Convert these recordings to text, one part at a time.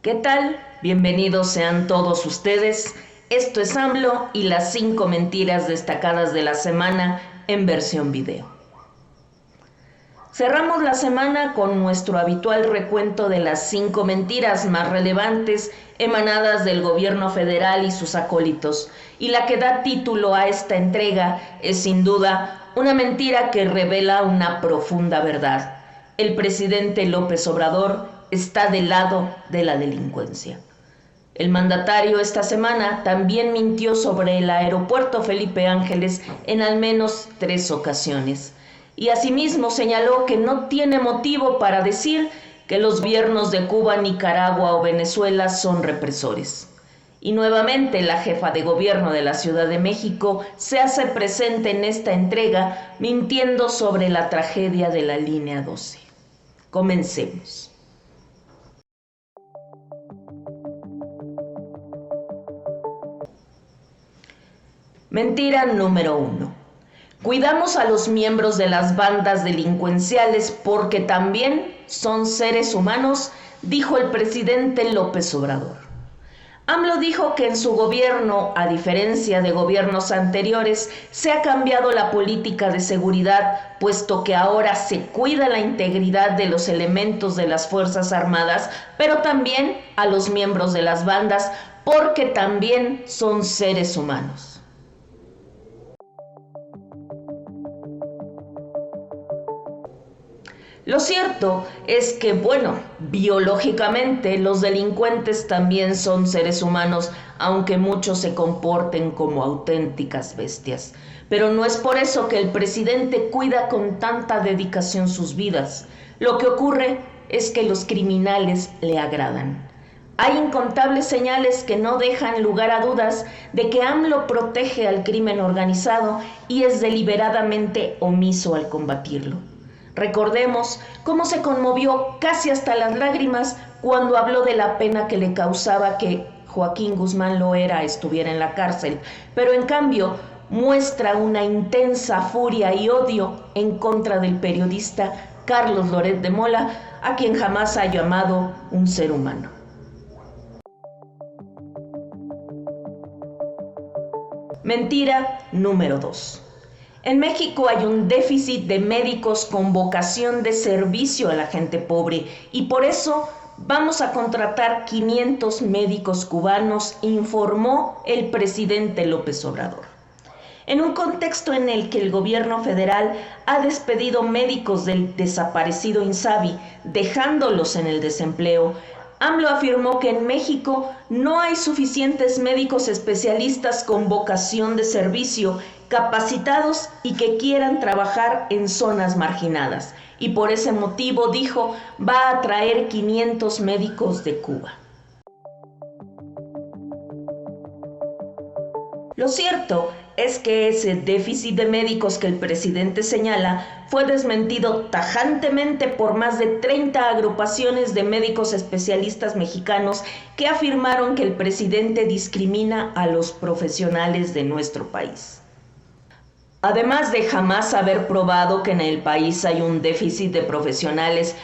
¿Qué tal? Bienvenidos sean todos ustedes. Esto es AMLO y las 5 mentiras destacadas de la semana en versión video. Cerramos la semana con nuestro habitual recuento de las 5 mentiras más relevantes emanadas del gobierno federal y sus acólitos. Y la que da título a esta entrega es sin duda una mentira que revela una profunda verdad. El presidente López Obrador está del lado de la delincuencia. El mandatario esta semana también mintió sobre el aeropuerto Felipe Ángeles en al menos 3 ocasiones. Y asimismo señaló que no tiene motivo para decir que los gobiernos de Cuba, Nicaragua o Venezuela son represores. Y nuevamente la jefa de gobierno de la Ciudad de México se hace presente en esta entrega mintiendo sobre la tragedia de la línea 12. Comencemos. Mentira número 1. Cuidamos a los miembros de las bandas delincuenciales porque también son seres humanos, dijo el presidente López Obrador. AMLO dijo que en su gobierno, a diferencia de gobiernos anteriores, se ha cambiado la política de seguridad, puesto que ahora se cuida la integridad de los elementos de las Fuerzas Armadas, pero también a los miembros de las bandas, porque también son seres humanos. Lo cierto es que, biológicamente los delincuentes también son seres humanos, aunque muchos se comporten como auténticas bestias. Pero no es por eso que el presidente cuida con tanta dedicación sus vidas. Lo que ocurre es que los criminales le agradan. Hay incontables señales que no dejan lugar a dudas de que AMLO protege al crimen organizado y es deliberadamente omiso al combatirlo. Recordemos cómo se conmovió casi hasta las lágrimas cuando habló de la pena que le causaba que Joaquín Guzmán Loera estuviera en la cárcel, pero en cambio muestra una intensa furia y odio en contra del periodista Carlos Loret de Mola, a quien jamás ha llamado un ser humano. Mentira número 2. En México hay un déficit de médicos con vocación de servicio a la gente pobre y por eso vamos a contratar 500 médicos cubanos, informó el presidente López Obrador. En un contexto en el que el gobierno federal ha despedido médicos del desaparecido INSABI, dejándolos en el desempleo, AMLO afirmó que en México no hay suficientes médicos especialistas con vocación de servicio, capacitados y que quieran trabajar en zonas marginadas. Y por ese motivo, dijo, va a traer 500 médicos de Cuba. Lo cierto es que ese déficit de médicos que el presidente señala fue desmentido tajantemente por más de 30 agrupaciones de médicos especialistas mexicanos que afirmaron que el presidente discrimina a los profesionales de nuestro país. Además de jamás haber probado que en el país hay un déficit de profesionales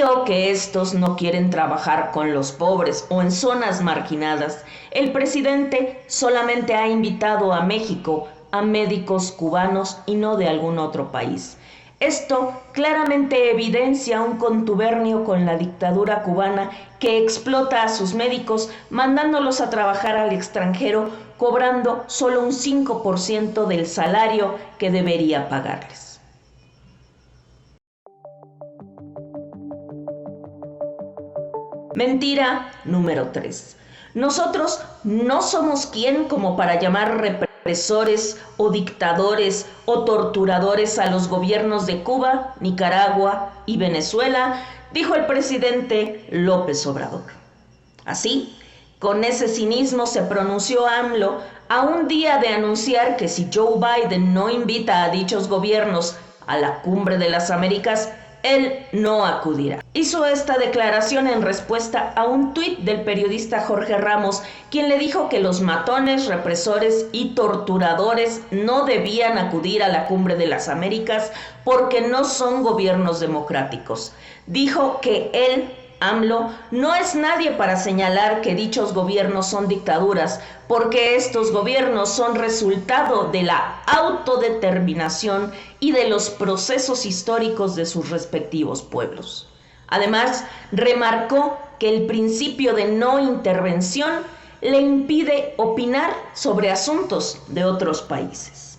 o que estos no quieren trabajar con los pobres o en zonas marginadas, el presidente solamente ha invitado a México a médicos cubanos y no de algún otro país. Esto claramente evidencia un contubernio con la dictadura cubana que explota a sus médicos mandándolos a trabajar al extranjero, cobrando solo un 5% del salario que debería pagarles. Mentira número 3. Nosotros no somos quien como para llamar represores o dictadores o torturadores a los gobiernos de Cuba, Nicaragua y Venezuela, dijo el presidente López Obrador. Así, con ese cinismo se pronunció AMLO a un día de anunciar que si Joe Biden no invita a dichos gobiernos a la Cumbre de las Américas, él no acudirá. Hizo esta declaración en respuesta a un tuit del periodista Jorge Ramos, quien le dijo que los matones, represores y torturadores no debían acudir a la Cumbre de las Américas porque no son gobiernos democráticos. Dijo que él AMLO no es nadie para señalar que dichos gobiernos son dictaduras, porque estos gobiernos son resultado de la autodeterminación y de los procesos históricos de sus respectivos pueblos. Además, remarcó que el principio de no intervención le impide opinar sobre asuntos de otros países.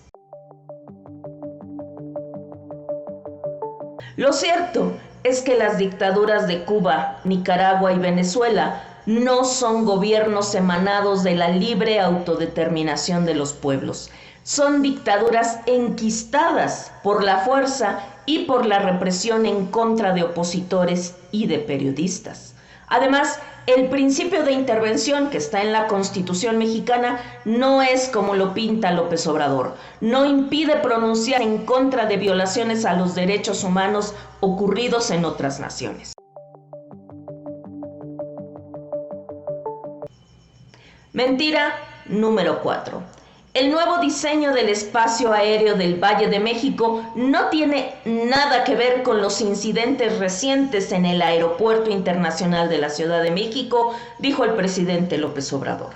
Lo cierto es que las dictaduras de Cuba, Nicaragua y Venezuela no son gobiernos emanados de la libre autodeterminación de los pueblos. Son dictaduras enquistadas por la fuerza y por la represión en contra de opositores y de periodistas. Además, el principio de intervención que está en la Constitución mexicana no es como lo pinta López Obrador. No impide pronunciar en contra de violaciones a los derechos humanos ocurridos en otras naciones. Mentira número 4. El nuevo diseño del espacio aéreo del Valle de México no tiene nada que ver con los incidentes recientes en el Aeropuerto Internacional de la Ciudad de México, dijo el presidente López Obrador.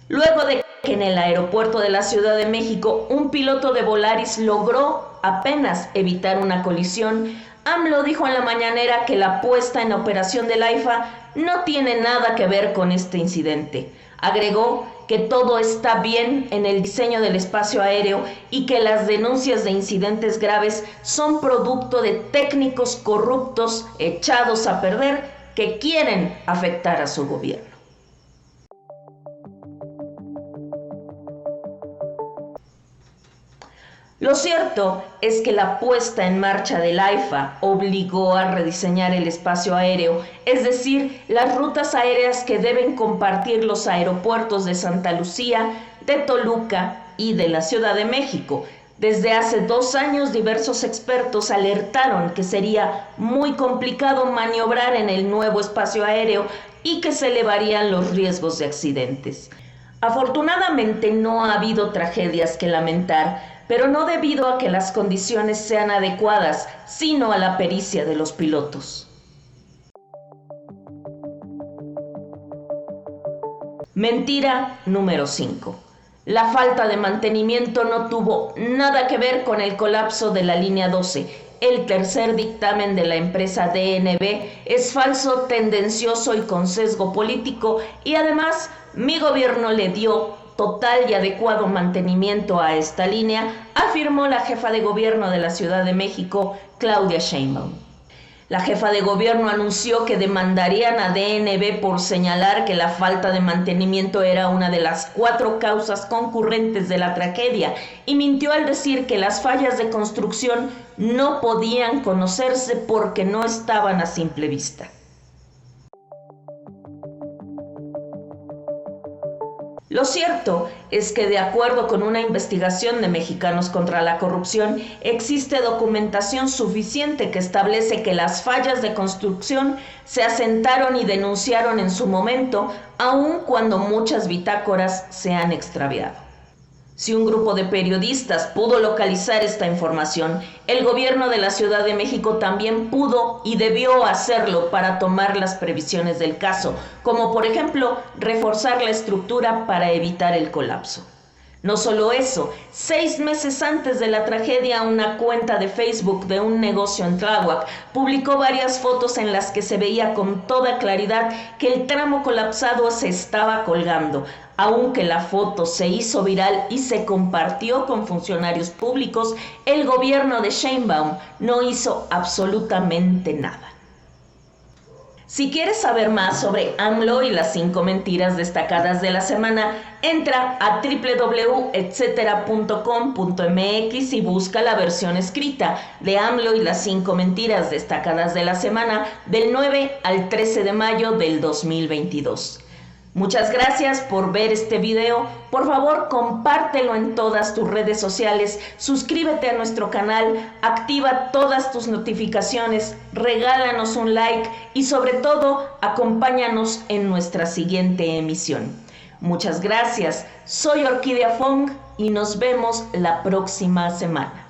Luego de que en el aeropuerto de la Ciudad de México un piloto de Volaris logró apenas evitar una colisión, AMLO dijo en la mañanera que la puesta en operación del AIFA no tiene nada que ver con este incidente. Agregó que todo está bien en el diseño del espacio aéreo y que las denuncias de incidentes graves son producto de técnicos corruptos echados a perder que quieren afectar a su gobierno. Lo cierto es que la puesta en marcha del AIFA obligó a rediseñar el espacio aéreo, es decir, las rutas aéreas que deben compartir los aeropuertos de Santa Lucía, de Toluca y de la Ciudad de México. Desde hace 2 años, diversos expertos alertaron que sería muy complicado maniobrar en el nuevo espacio aéreo y que se elevarían los riesgos de accidentes. Afortunadamente no ha habido tragedias que lamentar, pero no debido a que las condiciones sean adecuadas, sino a la pericia de los pilotos. Mentira número 5. La falta de mantenimiento no tuvo nada que ver con el colapso de la línea 12. El tercer dictamen de la empresa DNB es falso, tendencioso y con sesgo político, y además mi gobierno le dio total y adecuado mantenimiento a esta línea, afirmó la jefa de gobierno de la Ciudad de México, Claudia Sheinbaum. La jefa de gobierno anunció que demandarían a DNB por señalar que la falta de mantenimiento era una de las 4 causas concurrentes de la tragedia y mintió al decir que las fallas de construcción no podían conocerse porque no estaban a simple vista. Lo cierto es que, de acuerdo con una investigación de Mexicanos contra la Corrupción, existe documentación suficiente que establece que las fallas de construcción se asentaron y denunciaron en su momento, aun cuando muchas bitácoras se han extraviado. Si un grupo de periodistas pudo localizar esta información, el gobierno de la Ciudad de México también pudo y debió hacerlo para tomar las previsiones del caso, como por ejemplo reforzar la estructura para evitar el colapso. No solo eso, 6 meses antes de la tragedia, una cuenta de Facebook de un negocio en Tláhuac publicó varias fotos en las que se veía con toda claridad que el tramo colapsado se estaba colgando. Aunque la foto se hizo viral y se compartió con funcionarios públicos, el gobierno de Sheinbaum no hizo absolutamente nada. Si quieres saber más sobre AMLO y las 5 mentiras destacadas de la semana, entra a www.etcetera.com.mx y busca la versión escrita de AMLO y las 5 mentiras destacadas de la semana del 9 al 13 de mayo del 2022. Muchas gracias por ver este video. Por favor, compártelo en todas tus redes sociales, suscríbete a nuestro canal, activa todas tus notificaciones, regálanos un like y sobre todo, acompáñanos en nuestra siguiente emisión. Muchas gracias. Soy Orquídea Fong y nos vemos la próxima semana.